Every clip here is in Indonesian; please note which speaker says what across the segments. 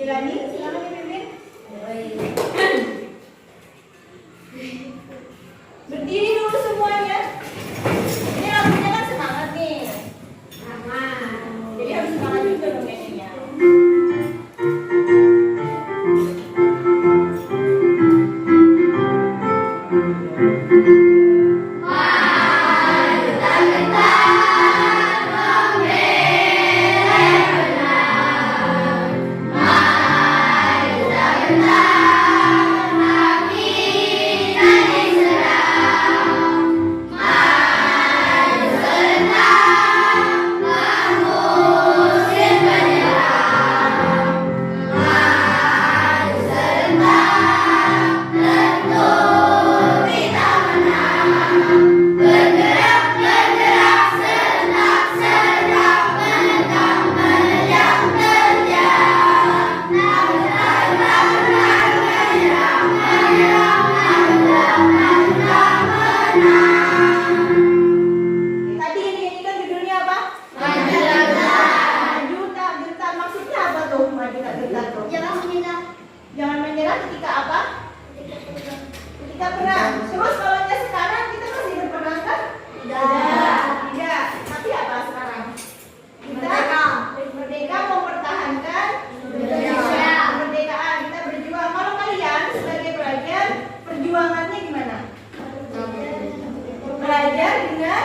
Speaker 1: Rani, silakan dipimpin. Berdiri dulu semuanya. Ini lampunya kan semangat nih. Jadi harus semangat juga dong kayaknya. Jangan menyerah ketika apa? Ketika perang. Terus kalau sekarang kita masih berperang kan? Tidak. Tapi apa sekarang? Kita merdeka mempertahankan Indonesia. Kemerdekaan kita berjuang. Kalau kalian sebagai pelajar perjuangannya gimana? Belajar dengan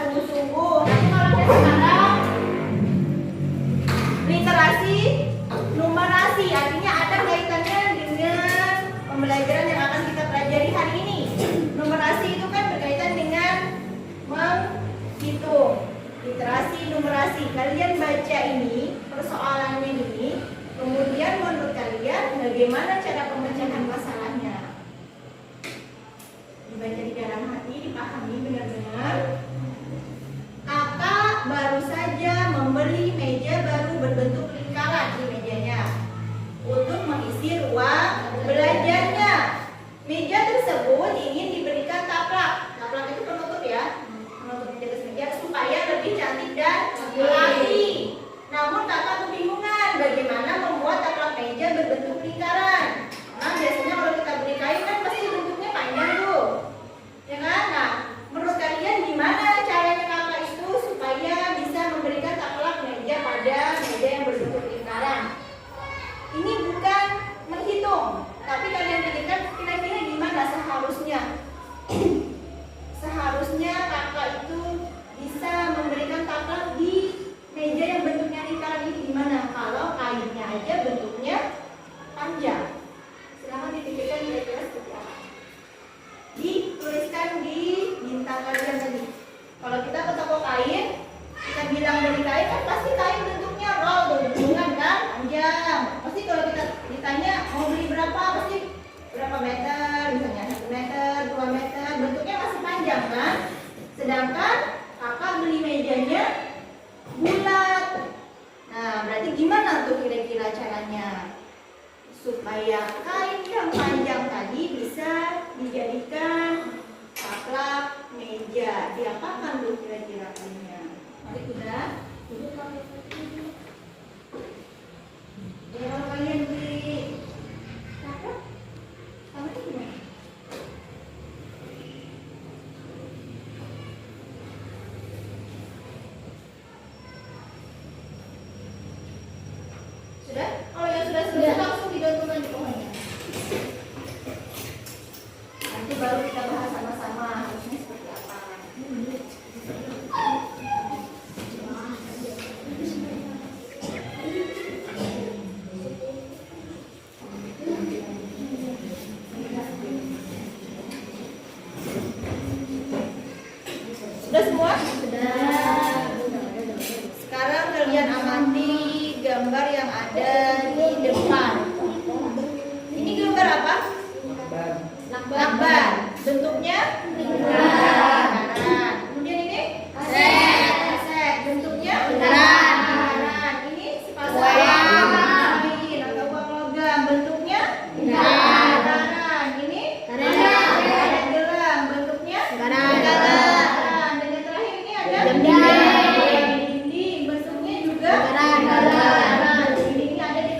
Speaker 1: sungguh-sungguh. Tapi kalau sekarang literasi numerasi, artinya ada kaitannya dengan pembelajaran yang akan kita pelajari hari ini. Numerasi itu kan berkaitan dengan menghitung. Literasi, numerasi. Kalian baca ini, persoalannya ini, kemudian menurut kalian bagaimana cara pemecahan masalahnya? Dibaca di dalam hati, dipahami benar-benar. Kakak baru saja membeli meja baru berbentuk lingkaran di mejanya untuk mengisi ruang belajarnya. Meja tersebut ingin diberikan taplak. Taplak itu penutup ya, penutup di atas meja supaya lebih cantik dan rapi. Namun kakak kebingungan bagaimana membuat taplak meja berbentuk lingkaran. Nah biasanya kalau kita beli kain kan pasti bentuknya panjang tuh, ya kan? Nah menurut kalian gimana caranya kakak itu supaya bisa memberikan taplak meja pada meja yang berbentuk lingkaran? Ini bukan menghitung, tapi kalian pikirkan kira-kira gimana seharusnya. Seharusnya kakak itu bisa memberikan taplak di meja yang bentuknya lingkaran ini gimana? Kalau kainnya aja bentuknya panjang. Silahkan dipikirkan kira-kira seperti apa. Dituliskan di bintang kalian tadi. Kalau kita ke toko kain, kita bilang beli kain kan pasti kain bentuknya roll, bentukan kan panjang. Pasti kalau kita ditanya mau beli berapa, pasti berapa meter, misalnya 1 meter, 2 meter, bentuknya masih panjang kan. Sedangkan kakak beli mejanya bulat. Nah berarti gimana tuh kira-kira caranya supaya kain yang panjang tadi bisa dijadikan taplak meja? Diapakan tuh kira-kira kainnya? Mari udah. Ya kalau kalian beli taplak, taplaknya gimana? Sudah? Kalau yang sudah selesai langsung digantungkan di pohonnya. Nanti baru kita bahas sama-sama harusnya seperti apa. Sudah semua? Sudah. Sekarang kalian amati gambar yang ada di depan. Ini gambar apa? Lakban. Bentuknya? Lingkaran. Kemudian ini? Set. Bentuknya? Lingkaran. Ini sepasang kain atau uang logam. Bentuknya? Lingkaran. Ini? Gelang. Bentuknya? Lingkaran. Dan yang terakhir ini ada? Dinding. Bentuknya juga? Lingkaran. Ini ada di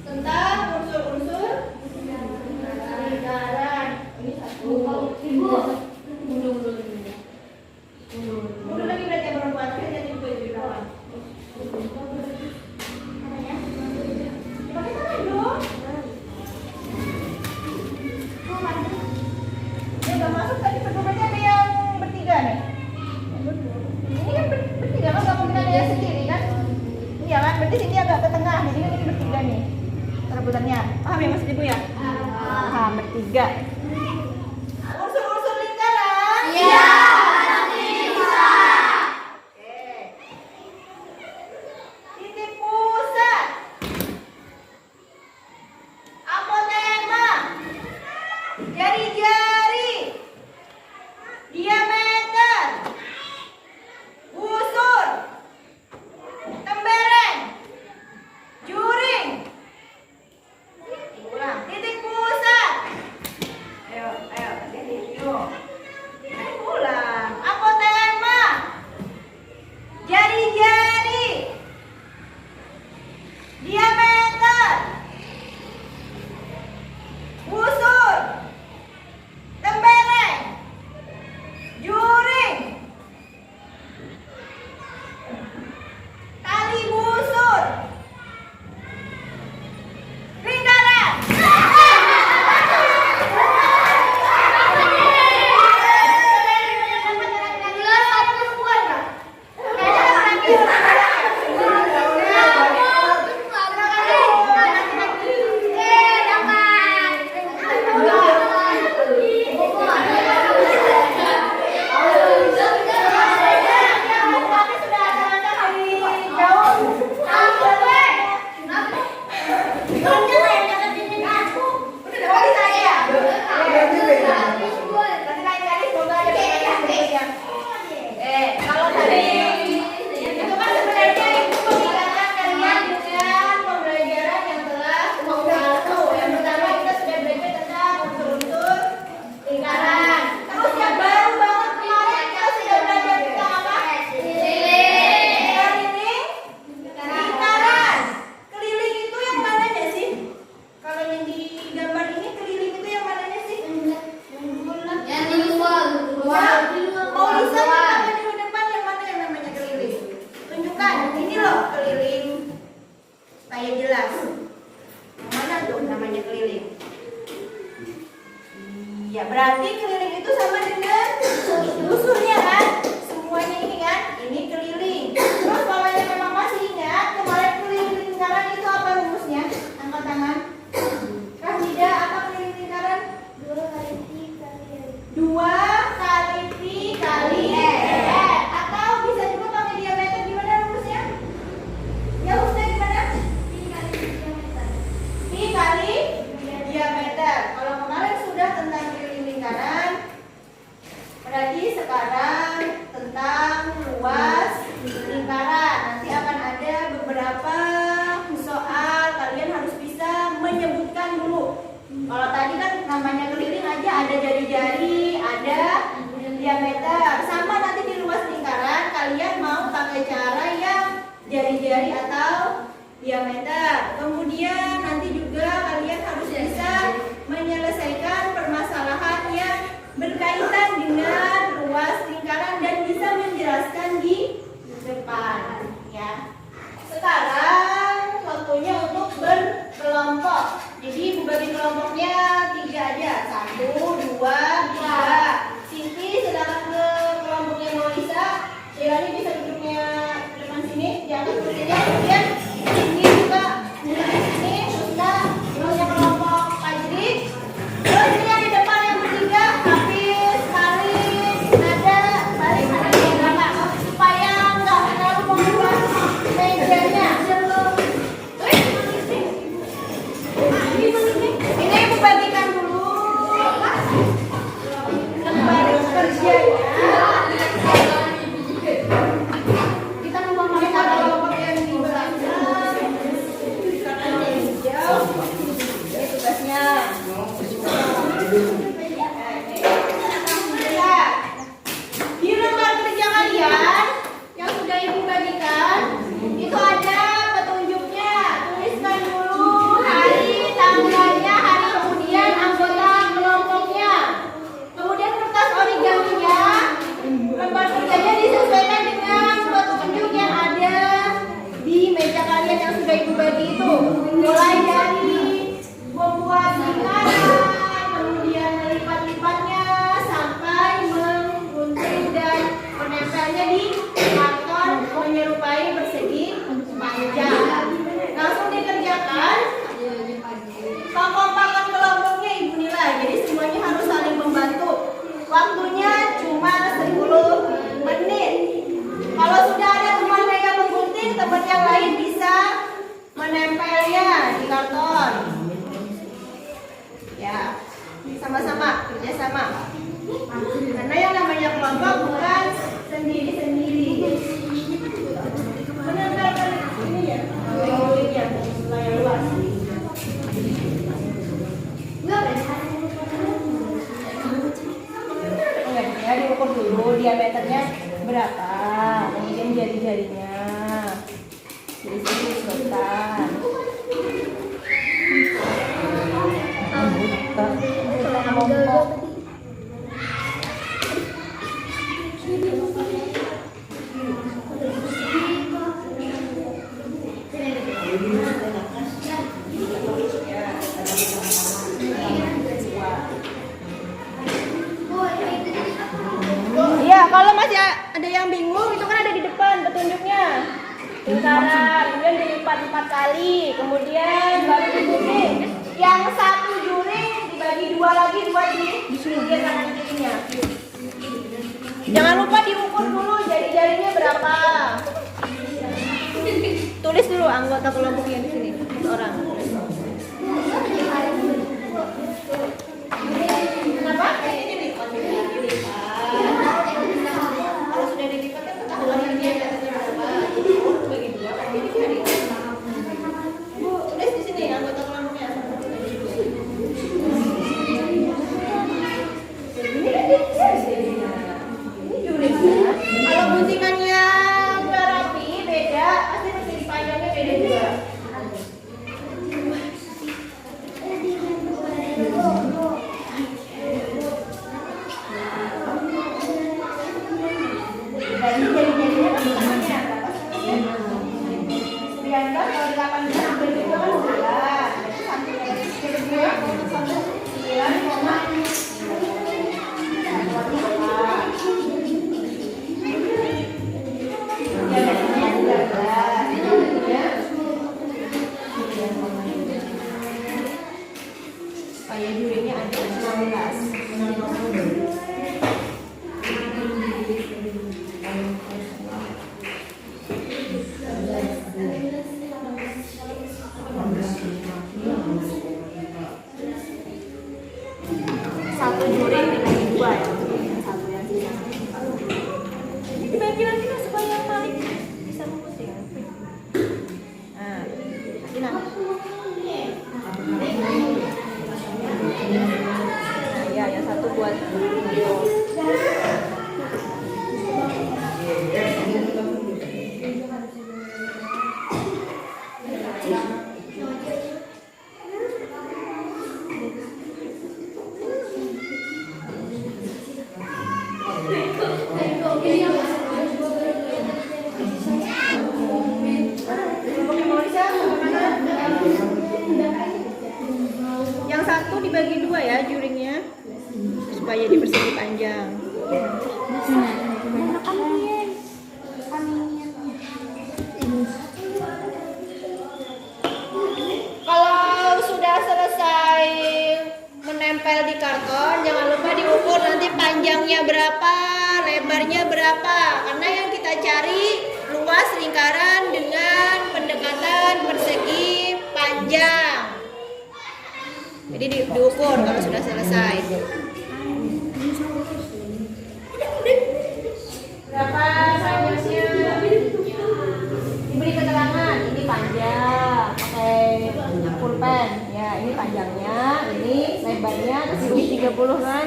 Speaker 1: Tentang unsur-unsur lingkaran. Ini satu. Mundur lagi berarti yang perempuan. Jadi ibu di bawah. Pakai tangan dong. Ya nggak masuk tadi berarti ada yang bertiga nih. Ini kan bertiga kan nggak mungkin ada yang sendiri kan? Iya kan? Berarti sini agak ke tengah. Jadi kan ini bertiga nih. Perebutannya. Paham ya Mas Ibu ya? Paham bertiga. Unsur-unsur lingkaran. Iya. Titik pusat. Apotema. Jari-jari. Diameter. Busur. Tembereng. Juring. Ulang. Titik pusat. Ayo, hati-hati. Yuk. Ulang. Apotema. Jari-jari. Diameter. Busur. Tembereng. Juring. Tali busur. Lingkaran. Kalau tadi itu kan sebenarnya itu mengingatkan kalian dengan pembelajaran yang telah lalu. Yang pertama kita sudah belajar tentang unsur-unsur lingkaran. Terus yang baru banget kemarin kita sudah belajar tentang apa? Keliling lingkaran. Keliling itu yang mananya sih? Kalau yang di gambar ini keliling itu yang mananya sih? Mau bisa kita di depan yang mana yang namanya keliling? Tunjukkan, ini loh keliling supaya jelas. Yang mana tuh namanya keliling? Iya, berarti keliling itu sama dengan busurnya kan? Semuanya ini kan? Ini keliling. Terus kalau yang memang masih ingat kemarin keliling lingkaran itu apa rumusnya? Angkat tangan. Kan tidak apa keliling lingkaran? 2 kali pi kali r. Atau bisa juga pakai diameter. Gimana rumusnya? Ya rumusnya gimana? Pi kali diameter. Kalau kemarin sudah tentang keliling lingkaran, berarti sekarang tentang luas lingkaran. Nanti akan ada beberapa soal, kalian harus bisa menyebutkan dulu. Kalau tadi kan namanya keliling aja ada jari-jari, ada diameter. Sama nanti di luas lingkaran kalian mau pakai cara yang jari-jari atau diameter. Kemudian nanti juga kalian harus bisa menyelesaikan permasalahan yang berkaitan dengan luas lingkaran dan bisa menjelaskan di depan ya. Sekarang waktunya untuk berkelompok. Jadi bagi kelompoknya 3 aja. 1, 2, 3. Siti silakan ke kelompoknya Melisa. Shelani bisa duduknya depan sini. Jangan kursinya. Kemudian ini juga duduk di sini. Sudah. Terusnya kelompok Fajri. Terus ini yang di depan yang bertiga. Hafiz, Karim, Nada, Salim, ada yang supaya nggak terlalu membebas. sudah ibu bagi itu, mulai dari membuat lingkaran, kemudian melipat-lipatnya sampai menggunting dan menempelnya di karton menyerupai persegi panjang. Langsung dikerjakan. Kekompakan kelompoknya Ibu nilai, jadi semuanya harus saling membantu. Waktunya cuma 10 menit. Kalau sudah ada temannya yang menggunting, teman yang lain bisa menempelnya di karton. Ya, sama-sama, kerjasama. Karena yang namanya kelompok bukan sendiri-sendiri. Menempelkan ini ya, gulingnya, layar luas. Ya, diukur dulu diameternya berapa, kemudian jari-jarinya diselipkan. Kelompok. Iya, kalau masih ada yang bingung, itu kan ada di depan petunjuknya. Lingkaran, kemudian dilipat 4 kali, kemudian baru digunting. Yang satu juring dibagi 2 lagi buat di pinggir kanan kirinya. Jangan lupa diukur dulu jari-jarinya berapa. Tulis dulu anggota kelompoknya di sini, orang. Kenapa? Ini dilipat. Kalau sudah dilipat kan ketahuan ini katanya berapa. Bagi 2 kan ini jari. Bu, tulis di sini anggota kelompoknya. Kalau guntingannya nggak rapi, beda, pasti persegi panjangnya beda juga. Jari-jarinya kan sama-sama. Triangel kalau 18 hampir juga kan 9. Berarti sampai dari 9,9. Supaya jurinya ada 16. Satu juring dibagi 2 ya. Satu yang sisa. Dibagi lagi lah supaya yang paling bisa menggunting. Nah, ini ya, yang satu buat yang satu dibagi 2 ya juringnya supaya di persegi panjang. Kalau sudah selesai menempel di karton, jangan lupa diukur nanti panjangnya berapa, lebarnya berapa, karena yang kita cari luas lingkaran dengan pendekatan persegi panjang. Jadi diukur kalau sudah selesai. Berapa panjangnya? Diberi keterangan, ini panjang, pakai pulpen. Ya, ini panjangnya, ini lebarnya, terus ini 30 kan?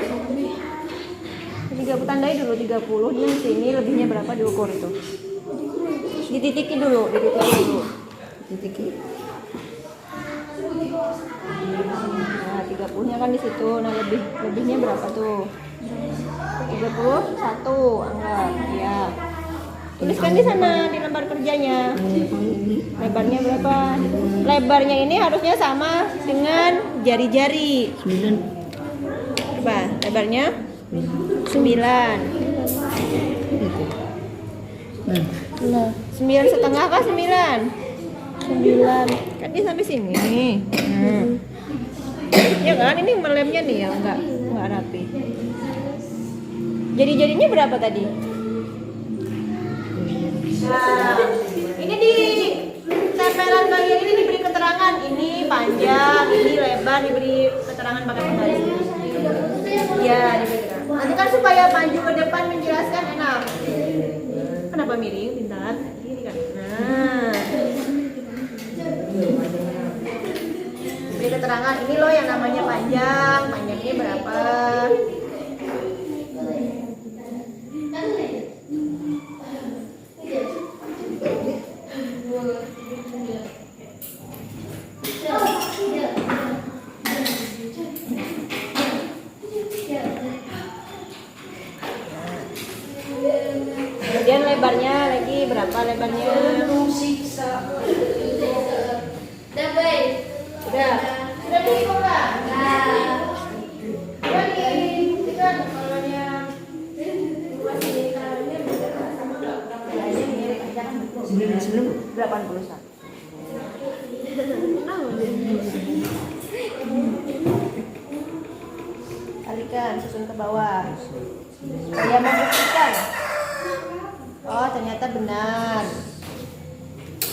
Speaker 1: 30 tandai dulu 30, ini sini lebihnya berapa diukur itu. Dititiki dulu, dititiki. Nah, 30-nya kan di situ. Nah, lebihnya berapa tuh? 31 anggap. Ya. Tuliskan di sana di lembar kerjanya. Lebar lebarnya berapa? Lebarnya ini harusnya sama dengan jari-jari.
Speaker 2: 9.
Speaker 1: Coba, lebarnya 9. 9,5 kah 9? 9. Kan dia sampai sini. Ya kan, ini melemnya nih ya, enggak rapi. Jari-jarinya berapa tadi? Nah, ini di tempelan bagian ini diberi keterangan, ini panjang, ini lebar, diberi keterangan pakai penggaris. Ya, diberi keterangan. Nanti kan supaya maju ke depan menjelaskan enak. Kenapa miring, pintar? Ini kan. Nah, beri keterangan, ini loh yang namanya panjang, panjangnya berapa? Kemudian lebarnya lagi berapa lebarnya? Sudah dihitung nggak? Sudah dibuktikan kalanya luas lingkarannya sama berapa aja mirip aja kan 81. Kalikan, susun ke bawah. Dia membuktikan. Oh, ternyata benar.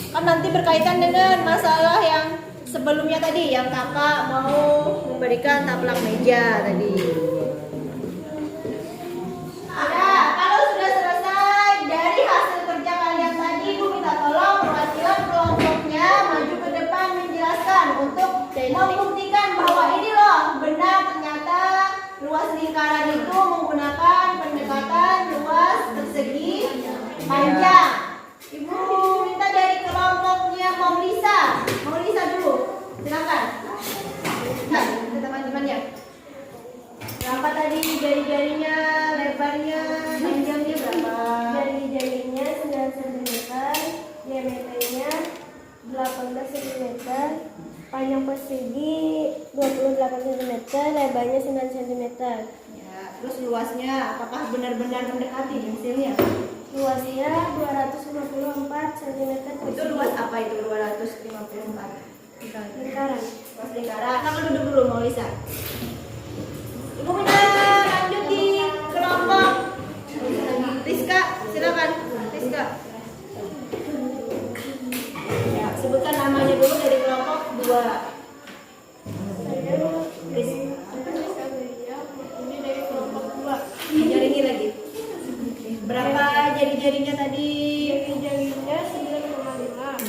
Speaker 1: Kan nanti berkaitan dengan masalah yang sebelumnya tadi, yang kakak mau memberikan taplak meja tadi. Ada, kalau sudah selesai dari hasil kerja kalian tadi, Ibu minta tolong perwakilan kelompoknya maju ke depan menjelaskan untuk membuktikan bahwa ini loh benar ternyata luas lingkaran itu menggunakan pendekatan luas persegi panjang. Ibu minta dari kelompoknya Maulisa dulu, silakan. Nah, ke teman-temannya. Berapa tadi jari-jarinya, lebarnya, panjangnya berapa?
Speaker 3: Jari-jarinya 9 cm, diameternya 18 cm, panjang persegi 28 cm, lebarnya 9 cm.
Speaker 1: Ya, terus luasnya apakah benar-benar mendekati hasilnya?
Speaker 3: Luasnya 254 cm.
Speaker 1: Itu luas apa itu 254?
Speaker 3: Lingkaran.
Speaker 1: Luas lingkaran. Kamu duduk dulu, Maulisa. Ibu minta lanjut di kelompok Rizka, silakan. Rizka. Ya, sebutkan namanya dulu dari kelompok 2.
Speaker 3: Ini dari kelompok 2.
Speaker 1: Jaringi lagi. Berapa jari-jarinya tadi?
Speaker 3: Jari-jarinya 9,5.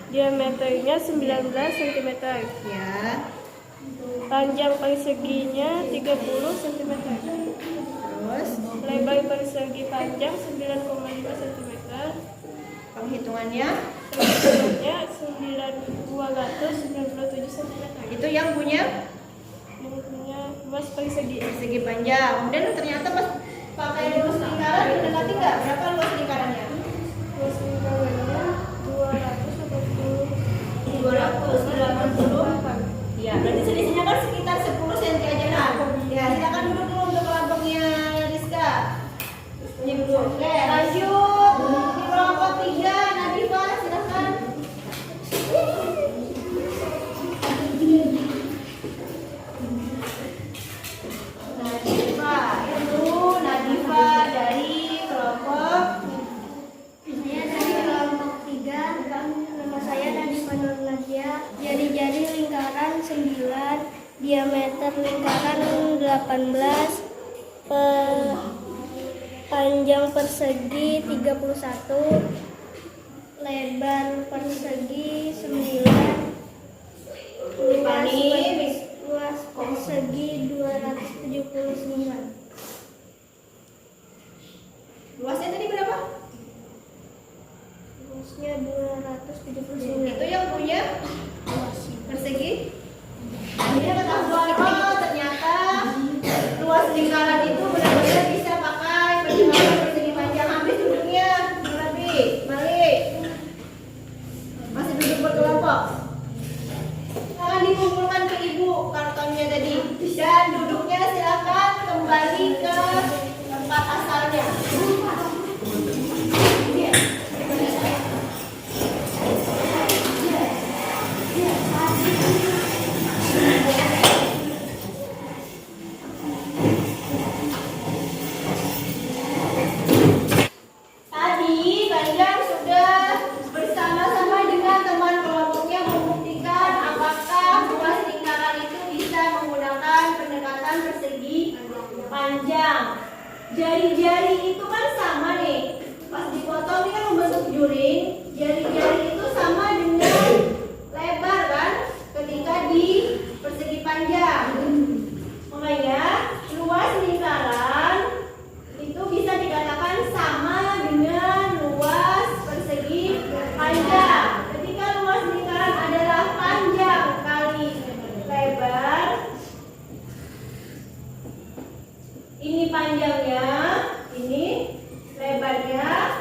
Speaker 3: Diameternya 19 cm.
Speaker 1: Ya.
Speaker 3: Panjang perseginya 30 cm.
Speaker 1: Terus
Speaker 3: Lebar persegi panjang 9,5 cm.
Speaker 1: penghitungannya
Speaker 3: Panjangnya 297 cm.
Speaker 1: itu yang punya
Speaker 3: Yang punya luas persegi.
Speaker 1: persegi panjang. Dan ternyata pas pakai luas lingkaran mendekati nggak? Berapa luas lingkarannya?
Speaker 3: Luas lingkarannya
Speaker 1: 280. Ya, berarti selisihnya kan sekitar 10 cm aja kan? Ya, silakan duduk dulu untuk kelompoknya Rizka. Ini dulu. Oke, lanjut di kelompok 3, Nadifa, silakan. Nadifa dari kelompok.
Speaker 3: Saya dari kelompok 3. Nama saya Nadifa Nur Nadia. Jari-jari lingkaran 9, diameter lingkaran 18, panjang persegi 31, lebar persegi 9, luas persegi 279.
Speaker 1: Luasnya tadi berapa?
Speaker 3: Luasnya 279.
Speaker 1: Itu yang punya persegi. Ini ketahuan, oh ternyata luas lingkaran itu benar-benar bisa pakai pendekatan persegi panjang. Habis duduknya, Malik. Jari-jari itu kan sama nih. Pas dipotong ini kan membentuk juring. Jari-jari itu sama dengan lebar kan ketika di persegi panjang. Makanya luas lingkaran itu bisa dikatakan sama dengan luas persegi panjang. Ketika luas lingkaran adalah panjang kali lebar, ini panjangnya, ini lebarnya.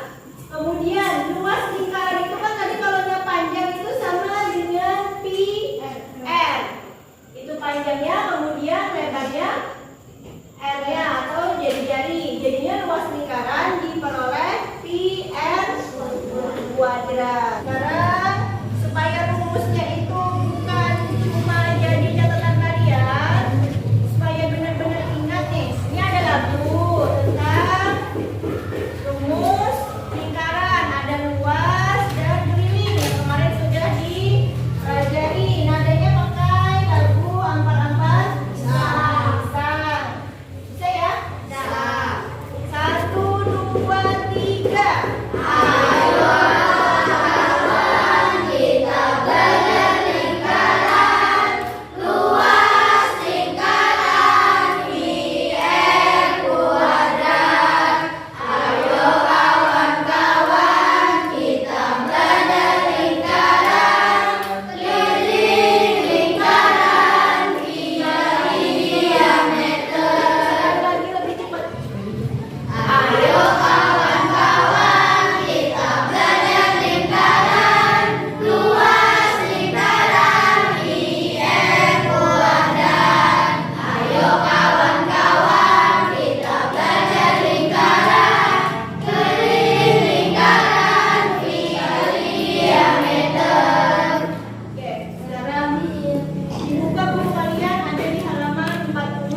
Speaker 1: Kemudian luas lingkaran itu kan tadi kalau panjang itu sama dengan pi r. Itu panjangnya, kemudian lebarnya r-nya atau jari-jari. Jadinya luas lingkaran diperoleh pi r kuadrat. Sekarang supaya rumusnya itu bukan cuma jadi catatan kalian, supaya benar-benar ingat nih. Ini ada lagu tentang rumus lingkaran, ada luas dan keliling yang kemarin sudah dipelajari. Nadanya pakai lagu ampat-ampat bisa. Bisa ya? Bisa. 1, 2, 3. Ayo kawan kita belajar lingkaran, luas lingkaran pi r kuadrat. Ayo kawan-kawan kita belajar lingkaran, keliling lingkaran pi diameter. Lagi lebih cepat. Ayo kawan-kawan kita belajar lingkaran, luas lingkaran pi r kuadrat. Ayo kawan-kawan kita belajar lingkaran, keliling lingkaran pi diameter. Oke, sekarang dibuka buku kalian, ada di halaman 41.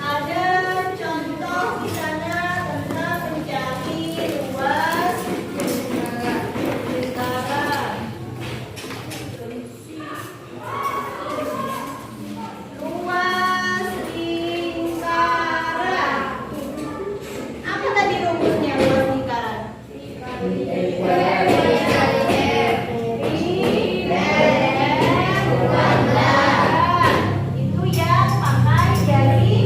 Speaker 1: Ada contoh di sana tentang mencari luas lingkaran. Luas lingkaran. Apa tadi rumusnya luas lingkaran? Itu yang pakai jari.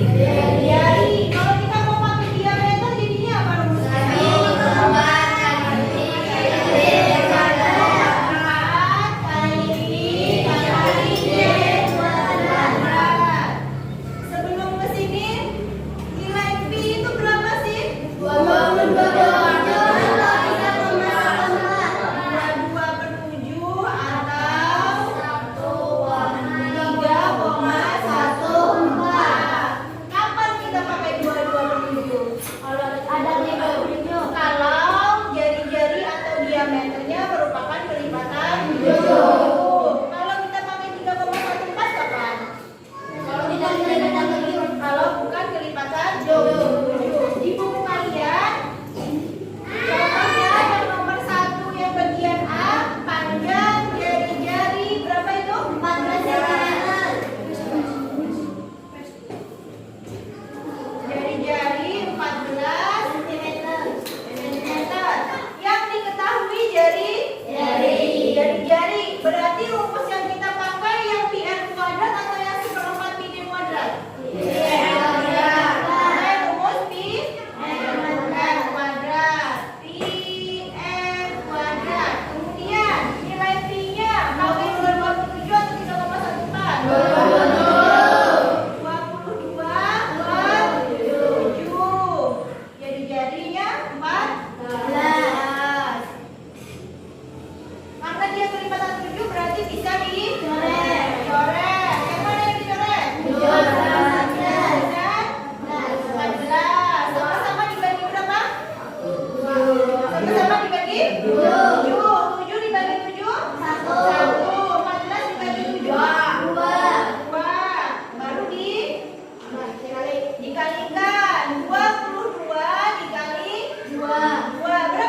Speaker 1: Kalau kita mau pakai diameter jadinya apa rumusnya? Sebelum ke sini nilai pi itu berapa sih? 22/7 atau 3,14. Kapan kita pakai 22/7? Kalau jari-jari atau diameternya merupakan kelipatan 7. Kalau kita pakai 3,14 kapan? Kalau bukan kelipatan 7. Di buku kalian contohnya yang nomor 1 yang bagian A, panjang jari-jari berapa itu? 14 cm. Jari-jari 14 cm. Yang diketahui jari-jari. Berarti rumus yang kita pakai yang pi r kuadrat atau yang seperempat pi d kuadrat? Rumus pi r kuadrat. Pi r kuadrat. Kemudian nilai pi-nya mau 22/7 atau 3,14? 22/7. Jari-jarinya 14. Karena dia kelipatan 7 berarti bisa dicoret. Yang mana yang dicoret? 14. Sama-sama dibagi berapa? Sama-sama dibagi 7. 7 dibagi 7? 1. 14 dibagi 7? 2. Baru dikalikan. 22 dikali 2. Berapa?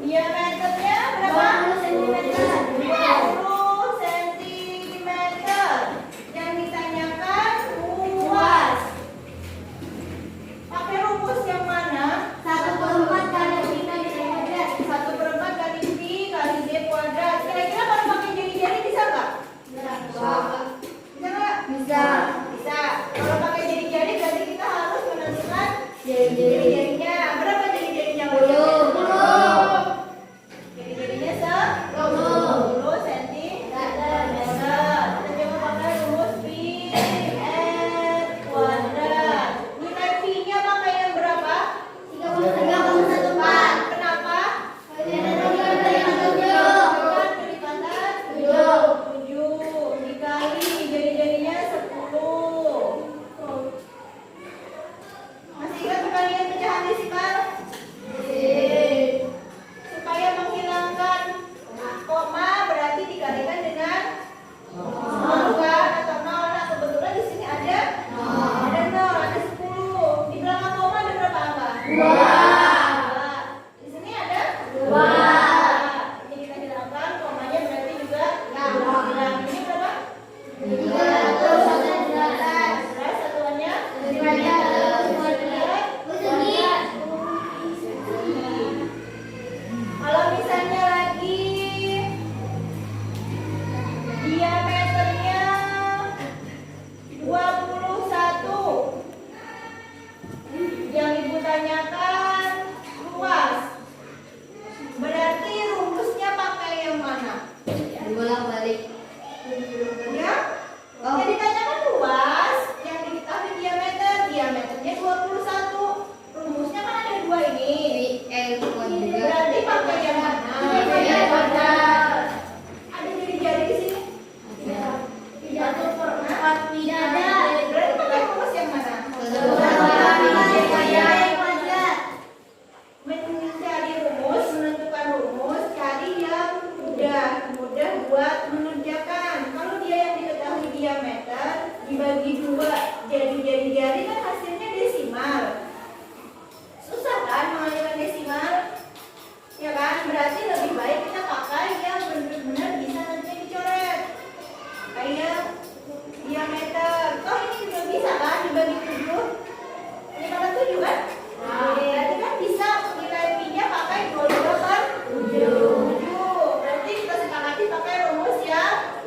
Speaker 1: Diameternya berapa? 20 cm. Yang ditanyakan luas. Pakai rumus yang mana?
Speaker 2: 1/4 kali pi kali d
Speaker 1: 1/4 kali pi kali d kuadrat. Kira-kira kalau pakai jari-jari bisa nggak? Bisa nggak?
Speaker 2: Bisa.
Speaker 1: Bisa. Kalau pakai jari-jari berarti kita harus menentukan jari-jarinya. Berapa jari-jarinya?
Speaker 2: 10.
Speaker 1: Jari-jarinya 10 cm. Kita coba pakai rumus pi r kuadrat. Nilai pi-nya pakai yang berapa?
Speaker 2: 3,14.
Speaker 1: Kenapa? Kelipatan 7 dikali jari-jarinya 10. Masih ingat kalian pecahan desimal? Supaya menghilangkan koma berarti dikalikan dengan nol kan atau nol. Nah, kebetulan di sini ada nol, ada 10. Di belakang koma ada berapa angka? 2. Di sini ada 2. Ini kita hilangkan komanya berarti juga hilang. Ini berapa? 311. Satuannya kalau misalnya lagi diameternya 21, yang ibu tanyakan luas, berarti rumusnya pakai yang mana?
Speaker 2: Bolak-balik.
Speaker 1: Ya? Yang ditanyakan luas, yang diketahui diameternya 21. Rumusnya kan ada 2 ini. Berarti pakai yang mana? Ada jari-jari di sini? Berarti pakai rumus yang mana? Mencari rumus, menentukan rumus, cari yang mudah buat mengerjakan. Kalau dia yang diketahui diameter dibagi 2 jadi jari-jari kan hasilnya desimal. Susah kan mengalihkan desimal? Ya kan? Berarti lebih baik kita pakai yang benar-benar bisa nanti dicoret. Kayak diameter. Toh ini juga bisa kan dibagi 7? Ini kan 7 kan? Berarti kan bisa nilai pi-nya pakai 22/7. Berarti kita sepakati pakai rumus yang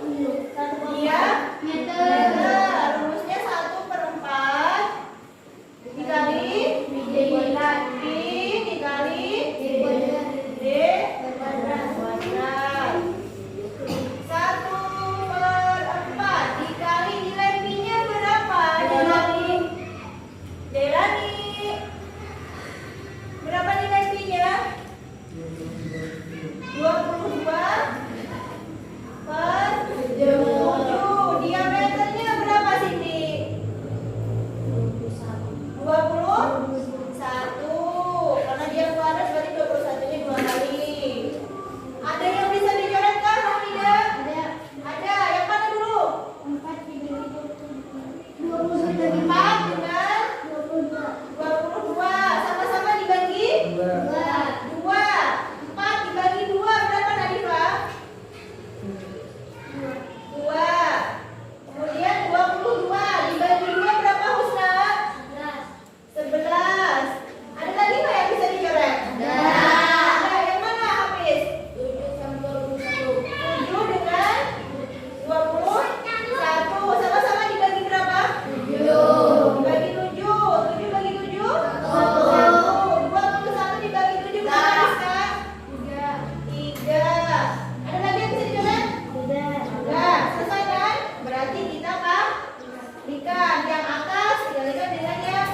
Speaker 1: rumusnya 1/4 dikali pi dikali d kuadrat. 1/4 dikali nilai pi-nya berapa? Delani. Berapa nilai pi-nya? 22/7. Diameternya berapa, Cindy? 21. Karena dia kuadrat berarti 21-nya 2 kali. Ada yang bisa dicoret kan, Hamida? Ada. Yang mana dulu? 4 dengan 22. Sama-sama dibagi 2. 4 dibagi 2 berapa, Nadifa? 2. Kemudian 22 dibagi 2 berapa, Husna? 11. Ada lagi nggak yang bisa dicoret? Ada. Yang mana, Hafiz? 7 dengan 21. Sama-sama dibagi berapa? 7. Dibagi 7. 7 bagi 7? 1. 21 dibagi 7 berapa, Rizka? 3. Ada lagi yang bisa dicoret? Sudah. Selesai kan? Berarti kita kalikan yang atas dikalikan dengan yang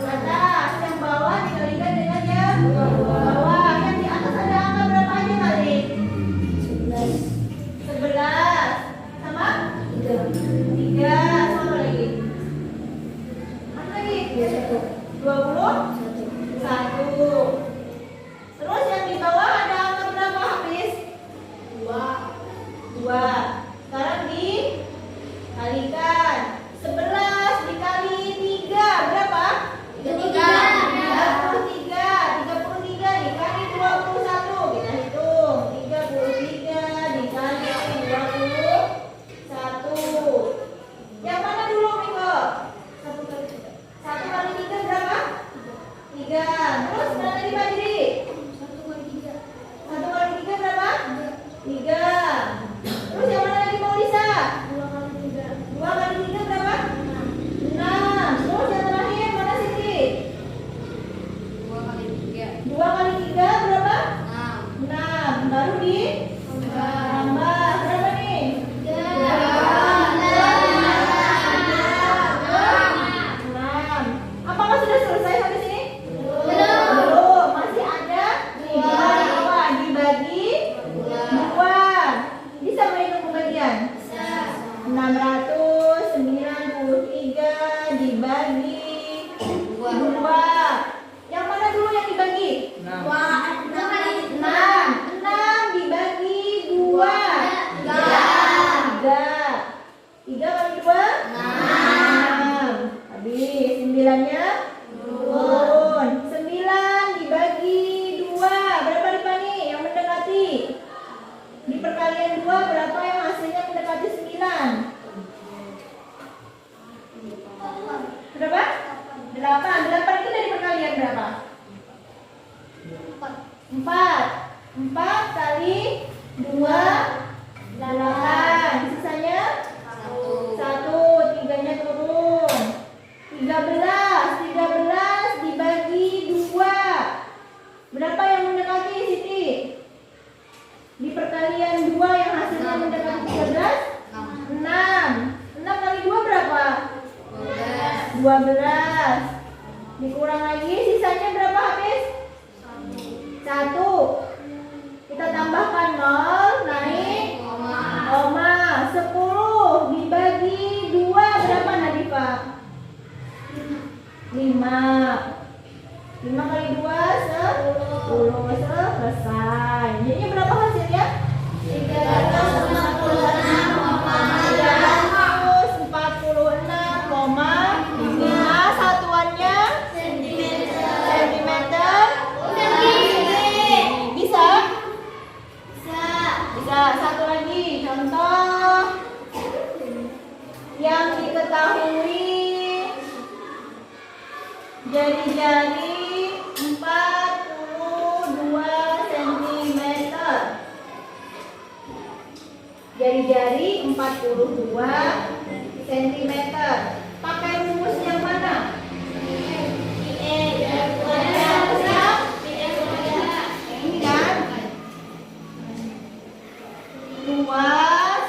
Speaker 1: atas, yang bawah dikalikan dengan yang bawah. Yang di atas ada angka berapa aja kali? 11. Sama? 3. Sama lagi? Mana lagi? 21. Terus yang di bawah ada angka berapa, Hafiz? 2. Sekarang dikalikan. 11 dikali 3 berapa? 33. 33 33 Pak Jiri? 1 kali 3 berapa? 3. Terus yang mana lagi Pak Lisa? 2 kali 3 berapa? 6. Terus yang terakhir mana Siti? 2 kali 3 berapa? 6. Baru di tambah berapa nih? 6. Apakah sudah selesai sampai sini? Belum. Masih ada 3 bawah dibagi 2. Bisa menghitung pembagian? 693 dibagi 2. Yang mana dulu yang dibagi? 6 dibagi 2. 3 kali 2? 6. Habis 9-nya turun. 9 dibagi 2. Berapa Ripani yang mendekati? Di perkalian 2 berapa yang hasilnya mendekati 9? Berapa? 8. 8 itu dari perkalian berapa? 4. 4 kali 2 8. Sisanya 1. 3-nya turun. 13 dibagi 2. Berapa yang mendekati Siti? Di perkalian 2 yang hasilnya mendekati 13? 6. 6 kali 2 berapa? 12. Dikurang lagi sisanya berapa habis? 1. Kita tambahkan 0 naik koma. 10 dibagi 2 berapa Nadifa? 5. 5 kali 2 10. Selesai. Jadinya berapa hasilnya? 346,5. Satuannya sentimeter. Bisa? Bisa. Satu lagi contoh yang diketahui. Jari-jari 42 cm. Jari-jari 42 cm. Pakai rumus yang mana? Ini kan luas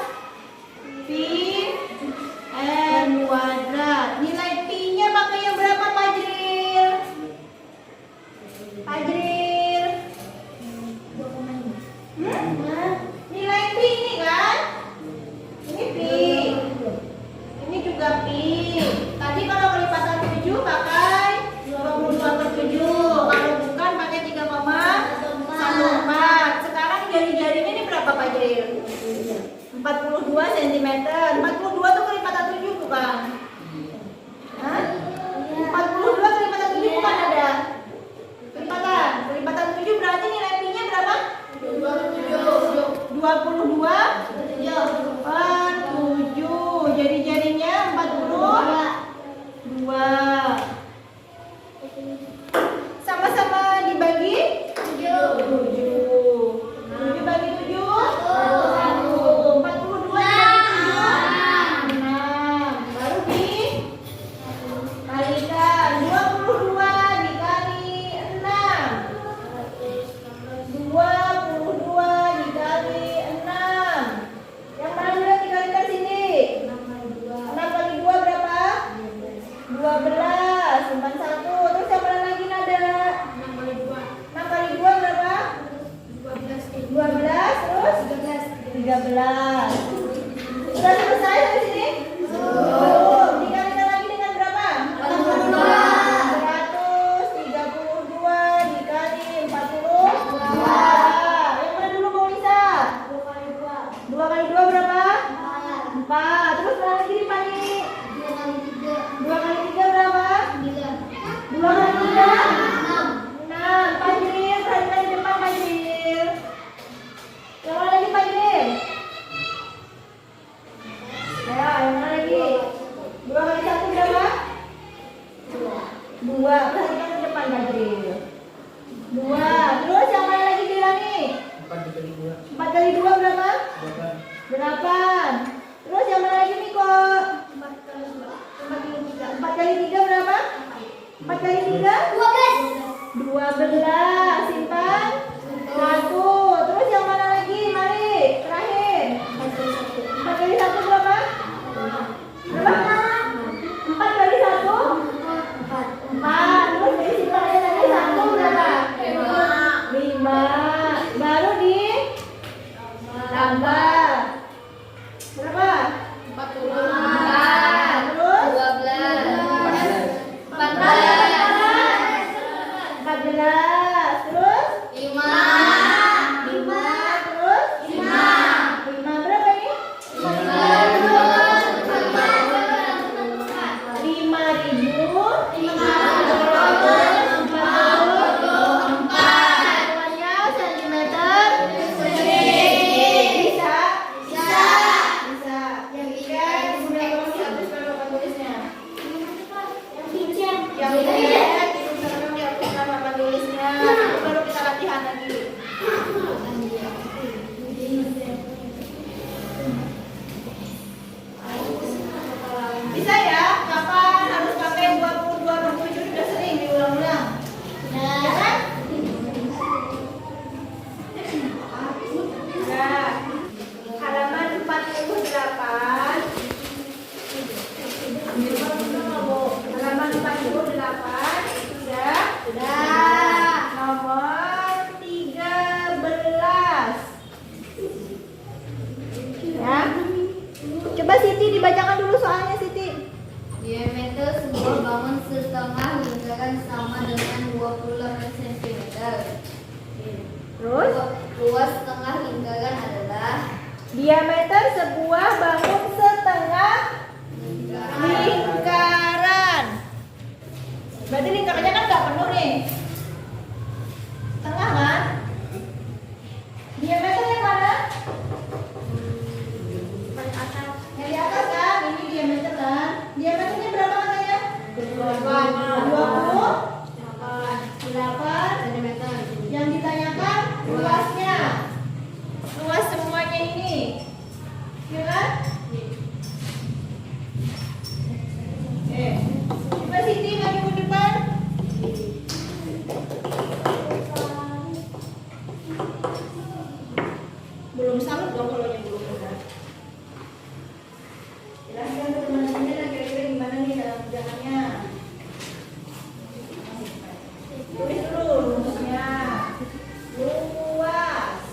Speaker 1: pi n kuadrat. Nilai pi-nya pakai yang berapa Fajril? Fajril? Nilai pi ini kan? Ini pi. Ini juga pi. Tadi kalau kelipatan 7 pakai 22/7. Kalau bukan pakai 3,14. Sekarang jari-jarinya ini berapa Fajril? 42 cm. 42 tuh kelipatan 7 bukan? Hah? 42 kelipatan 7 bukan ada? Kelipatan. Kelipatan 7 berarti nilai pi-nya berapa? 22/7. Jari-jarinya 42. Sama-sama dibagi 7. 7 bagi 7 1. 42 dibagi 7 6. Baru dikalikan 22 dikali 6. 22 dikali 6. Yang mana dulu yang dikalikan sini? 6 kali 2 berapa? 12. Simpan 1. Terus yang mana lagi Nada? 6 kali 2 berapa? 12. Terus 13. Sudah selesai dari sini? Belum. Dikalikan lagi dengan berapa? 132 dikali 42. Yang mana dulu Mbak Lisa? 2 kali 2 berapa? 4. Terus mana lagi nih Pani? 2 kali 3 berapa? 2 kali 3? 6. Fajril, perhatikan di depan Fajril. Yang mana lagi Fajril? Ya, yang mana lagi? 2 kali 1 berapa? 2. Perhatikan di depan Fajril. 2 8. Terus yang mana lagi Miko? 4 kali 3 berapa? 4 kali 3? 12. Simpan. 1. Terus yang mana lagi? Mari, terakhir. 4 kali 1 berapa? Berapa? 4 kali 1? 4. Terus dari simpannya tadi 1 berapa? 5. Baru di tambah. Berapa? 4. Terus? 14. Terus? 5. Terus? 5. Berapa ini? 5.044 sentimeter persegi. Bisa? Bisa. Yang tiga, kemudian habis kalau Bapak tulisnya. Yang tiga, diusahakan dihapuskan Bapak tulisnya. Baru kita latihan lagi. Bisa ya? Kapan harus pakai 22/7? Sudah sering diulang-ulang. Ya kan? Nah, halaman 48. Halaman 48 sudah. Nomor 13. Ya. Coba Siti dibacakan dulu soalnya Siti.
Speaker 2: Diameter sebuah bangun setengah lingkaran sama dengan 28 cm.
Speaker 1: Terus
Speaker 2: Luas setengah lingkaran adalah
Speaker 1: diameter sebuah bangun setengah lingkaran. Berarti lingkarannya kan nggak penuh nih. Setengah kan? Diameter yang mana? Yang di atas kan? Ini diameter kan? Diameternya berapa katanya? 28 cm. Yang ditanyakan luasnya. Luas semuanya ini. Ya kan? Coba Siti maju ke depan. Belum salut dong kalau yang belum benar. Jelaskan ke teman-temannya dan kira-kira gimana nih dalam kerjaannya. Tulis dulu rumusnya. Luas.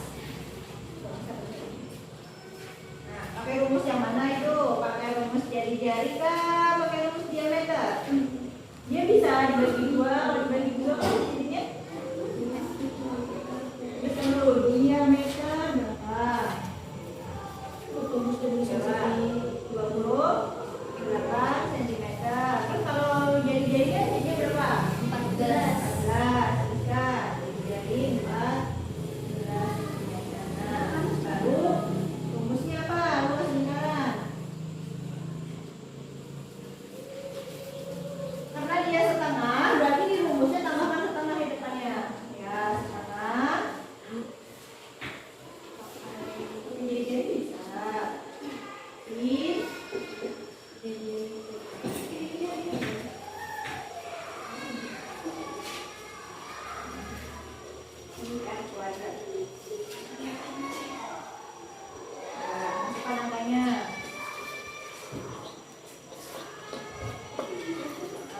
Speaker 1: Nah, pakai rumus yang mana itu? Pakai rumus jari-jari kah? Pakai rumus diameter? Dia bisa dibagi 2, kalau dibagi 2 kan jadinya bisa dulu diameter berapa? Rumus dulu Siti. 28 cm. Kan kalau jari-jarinya jadinya berapa? 14. Bisa jadi 14 cm. Nah, baru rumusnya apa? Luas lingkaran. Karena dia setengah, berarti di rumusnya tambahkan setengah di depannya. Ya, setengah. Jadi bisa. Ini kan kuadrat. Nah, masukkan angkanya.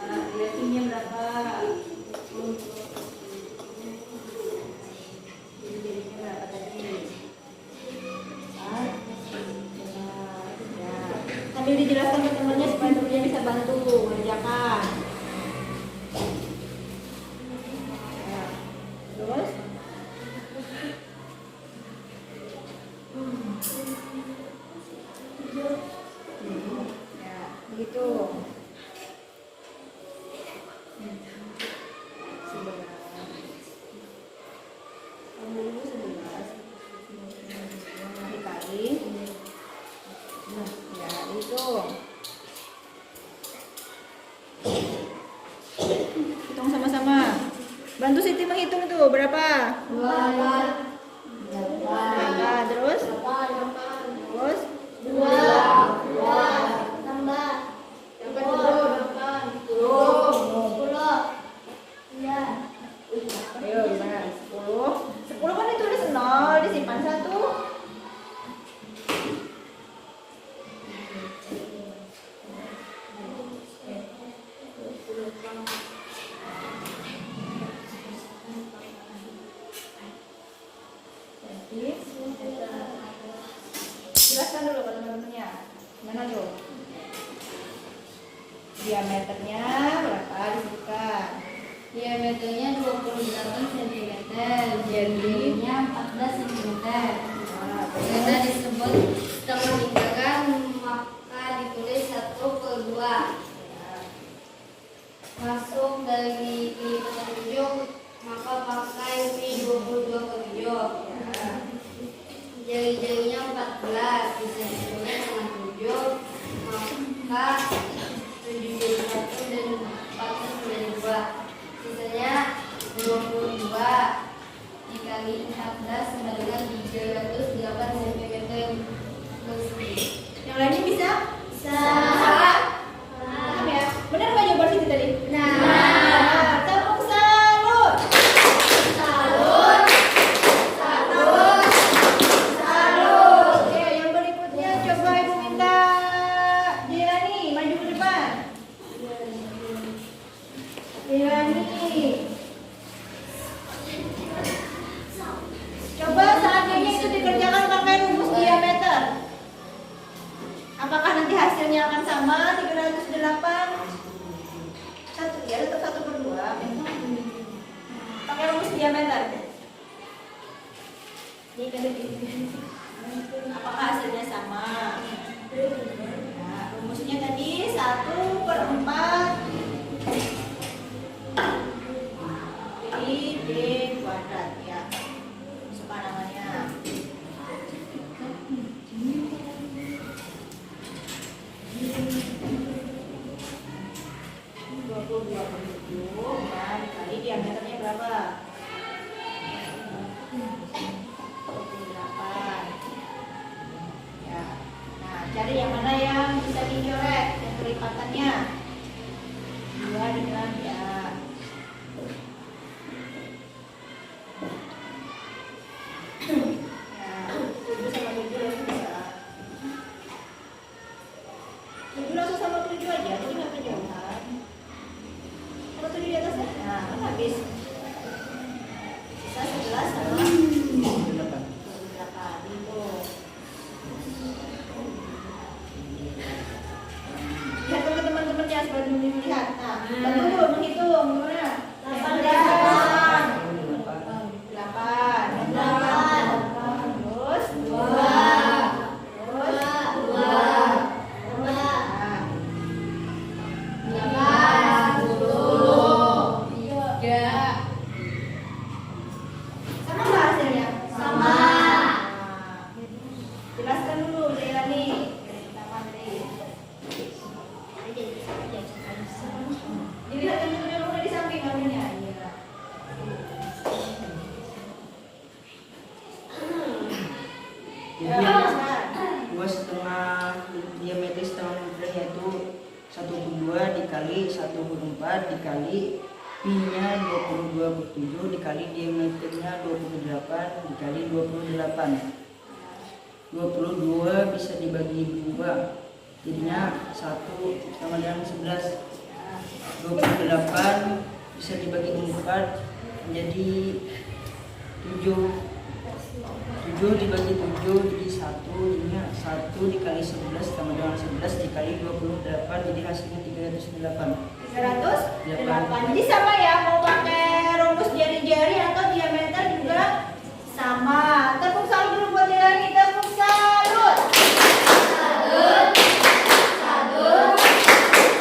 Speaker 1: Diameternya berapa? Jadinya berapa tadi? 4. Ya. Sambil dijelaskan ke temannya supaya temannya bisa bantu mengerjakan. Ya. Terus? Ya, begitu. 11 dikali. Ya, itu. Hitung sama-sama. Bantu Siti menghitung tuh berapa?
Speaker 2: 2.
Speaker 1: Berapa? Terus? Terus? Jadi, jelaskan dulu ke teman-temannya. Mana tuh? Diameternya berapa disebutkan?
Speaker 2: Diameternya 28 cm, jadinya 14 cm. Karena disebut setengah lingkaran, maka ditulis 1/2. Masuk dari kelipatan 7, maka pakai pi 22/7. Jari-jarinya 14, bisa ditulis dengan 7, maka 7 jadi 1 dan 14 menjadi 2. Sisanya 22 dikali 14 sama dengan 308 cm persegi.
Speaker 1: Yang lainnya bisa?
Speaker 2: Bisa.
Speaker 1: Paham ya? Benar nggak jawaban sini tadi?
Speaker 2: Nah,
Speaker 1: Tepuk salut.
Speaker 2: salut, salut, salut.
Speaker 1: Oke, yang berikutnya coba Ibu minta Jelani maju ke depan. Jelani. Coba seandainya itu dikerjakan pakai rumus diameter. Apakah nanti hasilnya akan sama 308? Satu ya, tetap 1/2. Pakai rumus diameter. Apakah hasilnya sama? Nah, rumusnya tadi 1/4 jadi D kuadrat ya. Suka namanya. Nah, dikali diameternya berapa? 28. Ya. Nah, cari yang mana yang bisa dicoret, yang kelipatannya. 2 dengan ya. Ya, 7 sama 7 langsung bisa. 7 langsung sama 7 aja, jadi nggak kejauhan. Kalau 7 di atasnya, nah kan habis. Sisa 11 sama 28 itu. Lihat ke teman-temannya sebelum melihat. Nah, bantu dulu menghitung gimana? 8. 8. Terus 2. Terus 2. Sama nggak hasilnya?
Speaker 2: Sama.
Speaker 1: Jelaskan dulu Jailani. Dilihat yang udah di samping kamunya. Iya.
Speaker 4: Jadi
Speaker 1: Ya,
Speaker 4: 2,5 diameter setengah lingkaran yaitu 1/2 dikali 1/4 dikali pi-nya 22/7 dikali diameternya 28 dikali 28. 22 bisa dibagi 2 jadinya 1 sama dengan 11. 28 bisa dibagi 4 menjadi 7. 7 dibagi 7 jadi 1, jadinya 1 dikali 11 sama dengan 11 dikali 28 jadi hasilnya 308.
Speaker 1: 308. Jadi sama ya, mau pakai rumus jari-jari atau diameter juga sama. Tepuk salut dulu buat Jelani, tepuk salut.
Speaker 2: Salut, salut,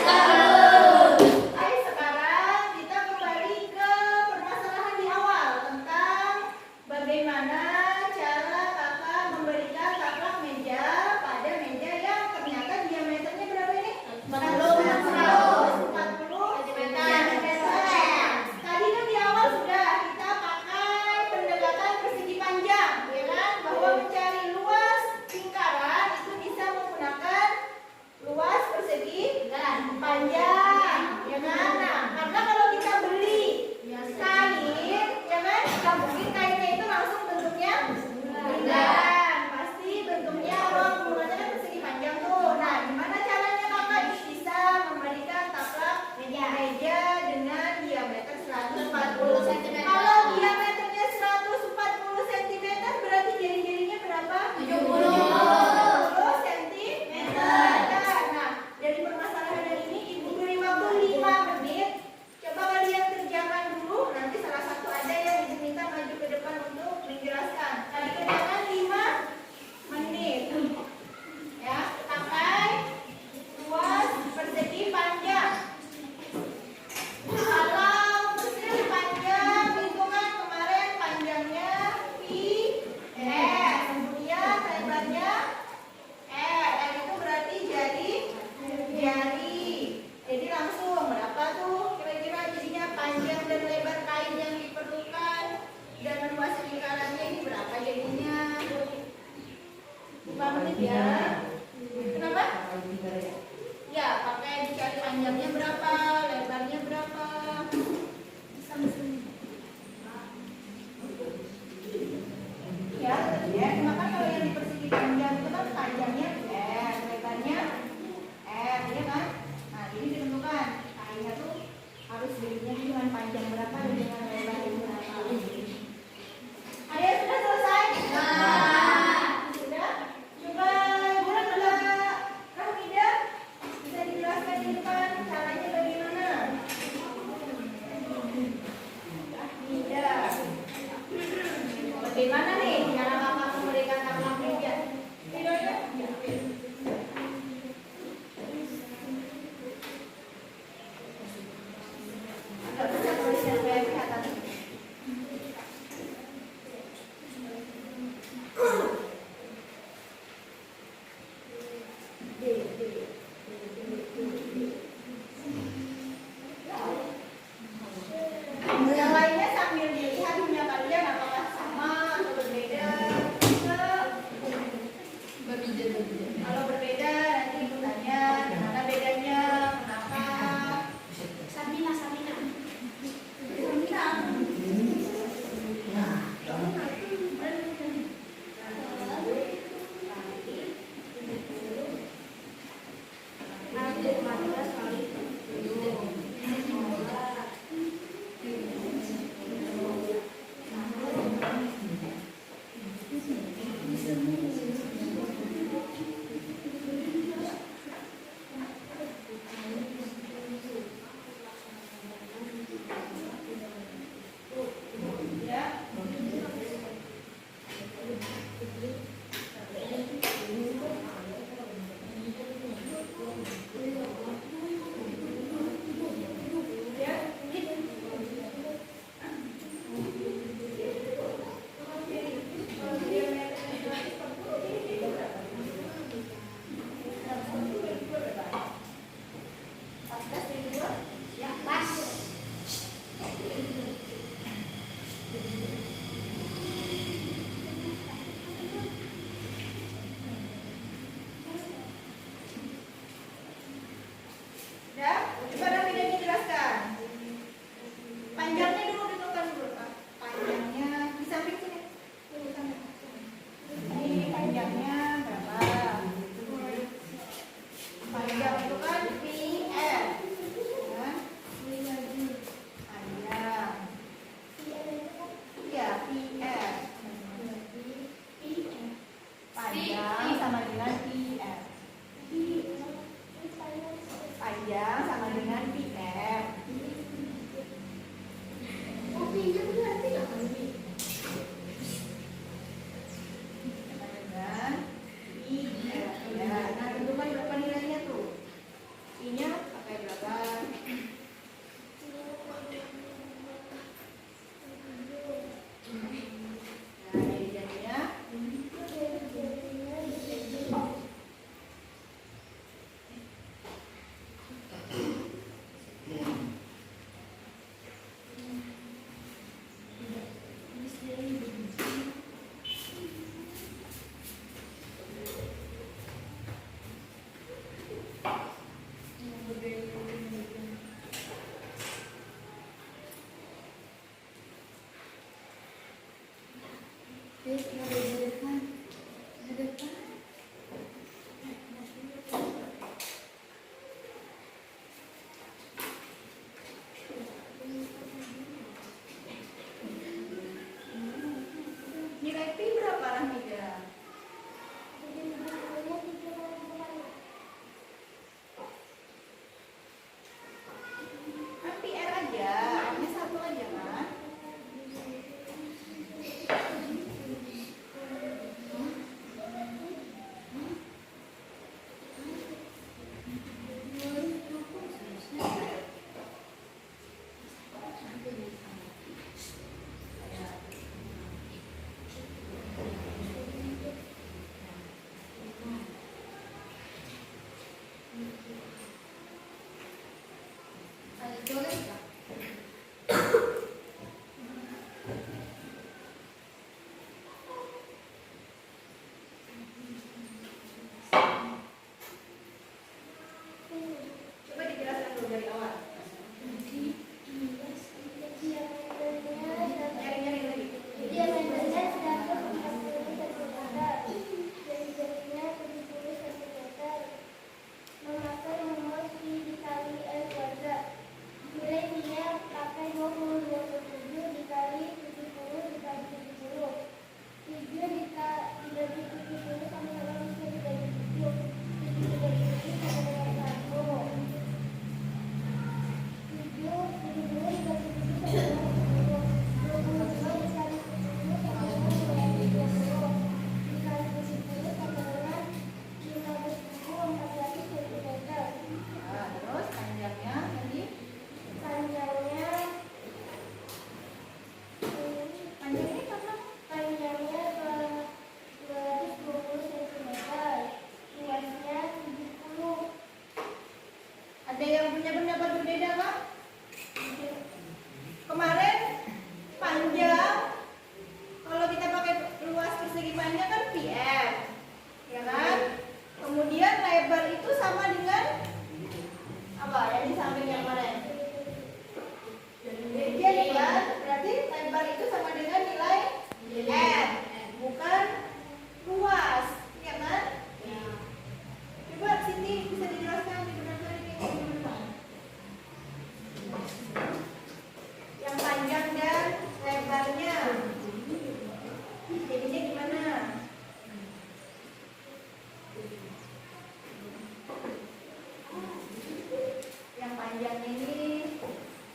Speaker 2: salut.
Speaker 1: Ayo sekarang kita kembali ke permasalahan di awal tentang bagaimana cara kakak memberikan taplak meja pada meja yang ternyata diameternya berapa ini? 40 cm. Tadi
Speaker 2: Boleh nggak?
Speaker 1: Coba dijelaskan dulu dari awal. Nyari-nyari lagi.
Speaker 5: Dia meternya 140 cm, jari-jarinya 70 cm, memakai rumus Pi dikali L kuadrat. Nilainya pakai 22,7 dikali 70 dikali 70. 7 dibagi 70 sama dengan bisa dibagi 7. 7 dibagi 7 sama dengan 1. 7 dibagi 7 sama dengan 10. 22 dikali 70 sama dengan 20. Dikali 70 sama dengan 15.400 cm.
Speaker 1: Nah, terus panjangnya tadi
Speaker 5: Panjangnya
Speaker 1: panjangnya karena
Speaker 5: panjangnya 220 cm, luasnya 70.
Speaker 1: ada yang punya pendapat berbeda Kak? Kemarin panjang kalau kita pakai luas persegi panjang kan pm, ya kan? Kemudian lebar itu sama dengan apa? Yang di samping yang kemarin. Jadi kan berarti lebar itu sama dengan nilai m, bukan luas, ya kan? Coba Siti bisa dijelaskan dibenarkan ini gimana? Yang panjang dan lebarnya jadinya gimana? Yang panjangnya ini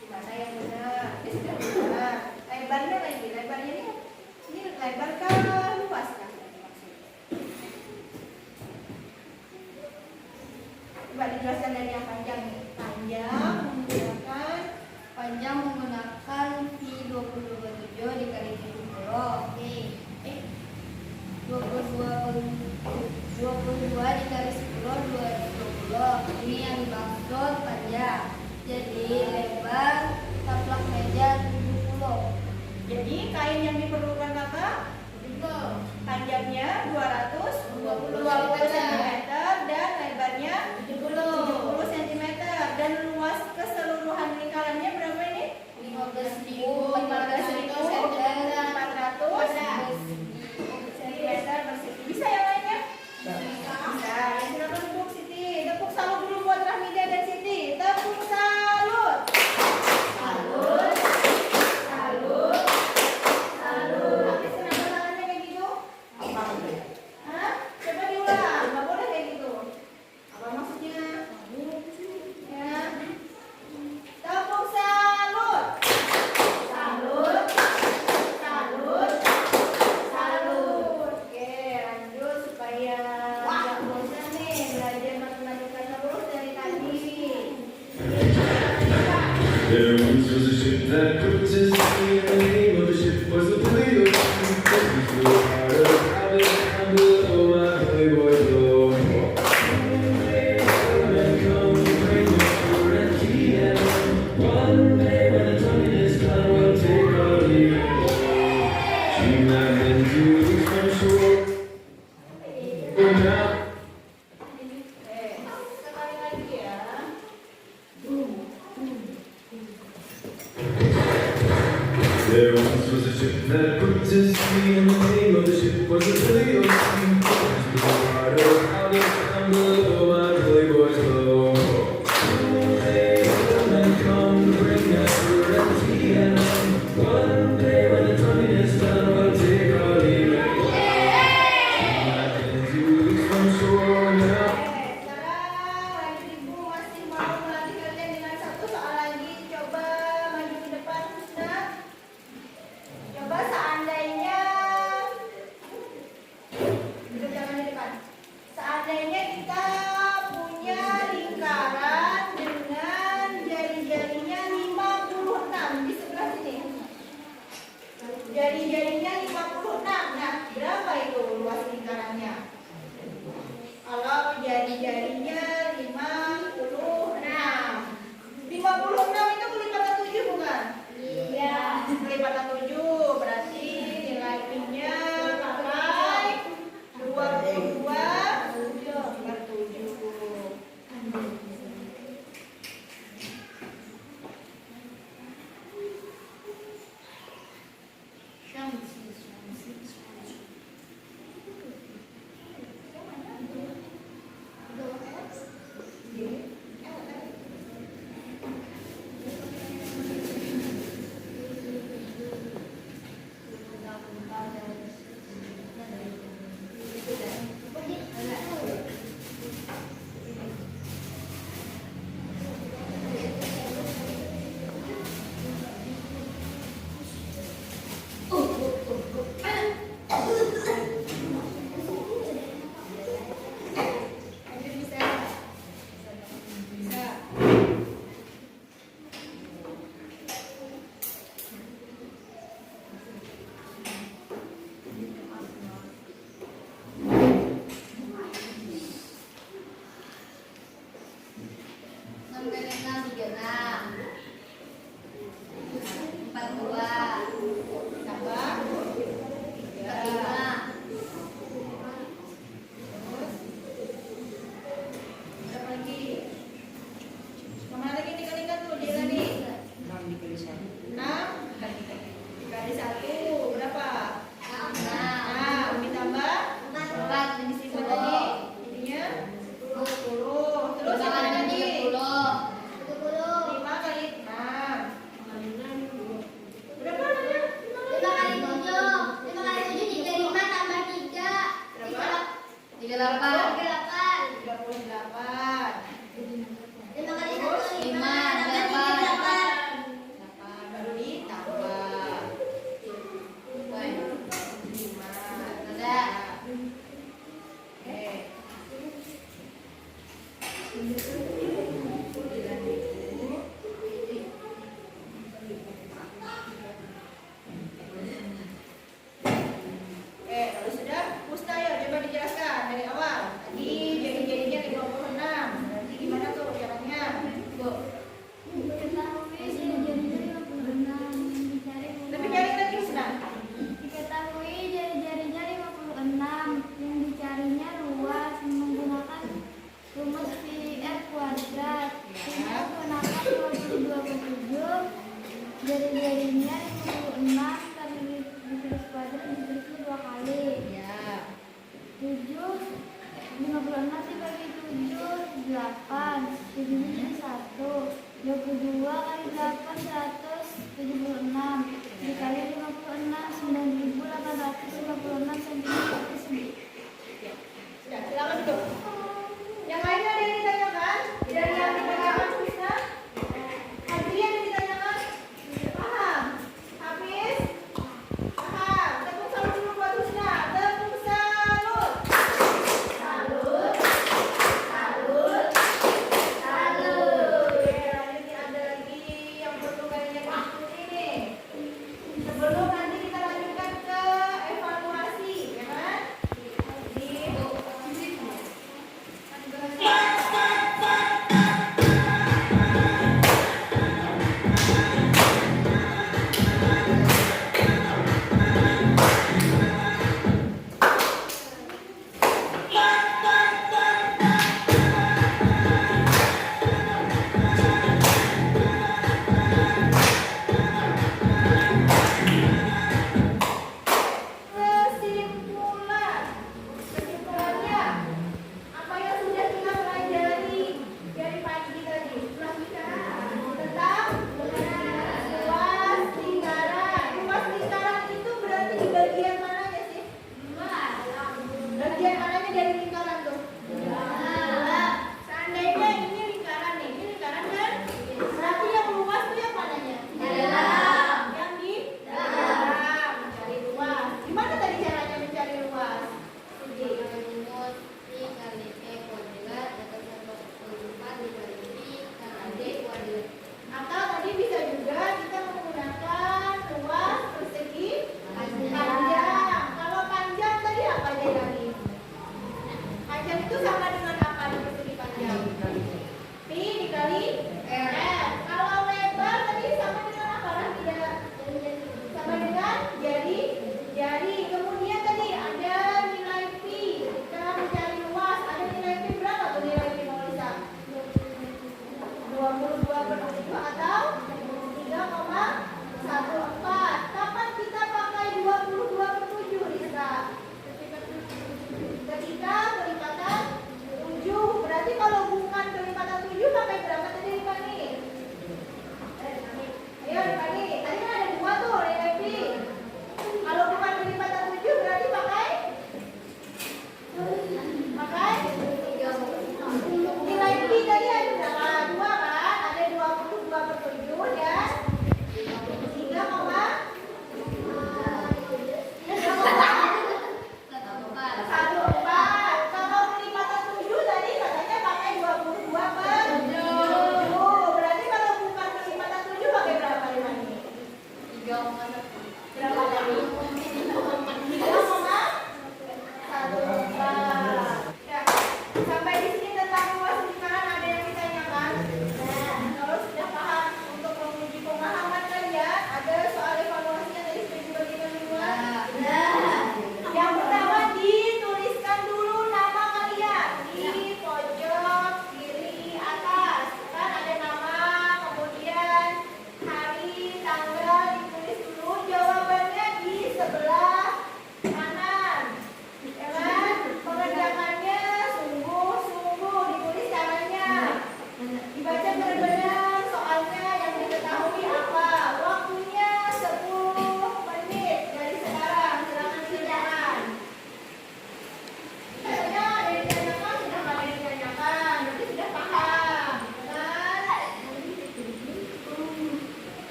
Speaker 1: gimana yang benar? Sudah benar. Lebarnya lagi, lebarnya ini lebar kah luas kah? Coba dijelaskan dari yang panjang nih.
Speaker 2: Panjang menggunakan Pi 22,7 dikali 70. Oke. 22 dikali 10 220. Ini yang dimaksud panjang. Jadi lebar taplak meja 70.
Speaker 1: Jadi kain yang diperlukan kakak panjangnya 220 cm dan lebarnya 70 cm dan luas keseluruhan lingkarannya berapa ini? 15.400 cm persegi. Bisa yang lainnya? Bisa. Ya, silakan tepuk Siti. Tepuk salut dulu buat Rahmida dan Siti. Tepuk salut. Salut. Salut. Salut. Habis kenapa tangannya kayak gitu? Hah? Coba diulang. Nggak boleh kayak gitu. Apa maksudnya? Ya. Tepuk salut. Salut. Salut. Salut. Oke, lanjut supaya nggak bosan nih belajar matematika terus dari tadi.
Speaker 6: There once was a ship that put to sea, and the name of the ship was the Toledo. It flew out of Alabama below my holy boy blow. One day the men come to bring the sugar and tea, and one day when the tonguing is done, we'll take our leave. Dream that men do from shore. Go now.
Speaker 1: Sekali lagi ya.
Speaker 6: There once was a ship that put to sea, and the name of the ship was the Toledo. It flew out of Alabama below my holy boy's blow. One day the men come to bring us sugar and tea, and one day when the tonguing is done, we'll take our leave. And you from shore now.
Speaker 1: Sekarang lanjut ibu masih mau melatih kalian dengan satu soal lagi. Coba maju ke depan sudah. Coba seandainya
Speaker 2: Jari-jarinya 56 kali ditulis kuadrat ditulisnya 2 kali.
Speaker 1: Ya.
Speaker 2: 56 dibagi 7 8. Jadinya 1. 22 kali 8 176 dikali 56 9856 cm.
Speaker 1: Sudah, silakan duduk. Yang lainnya ada yang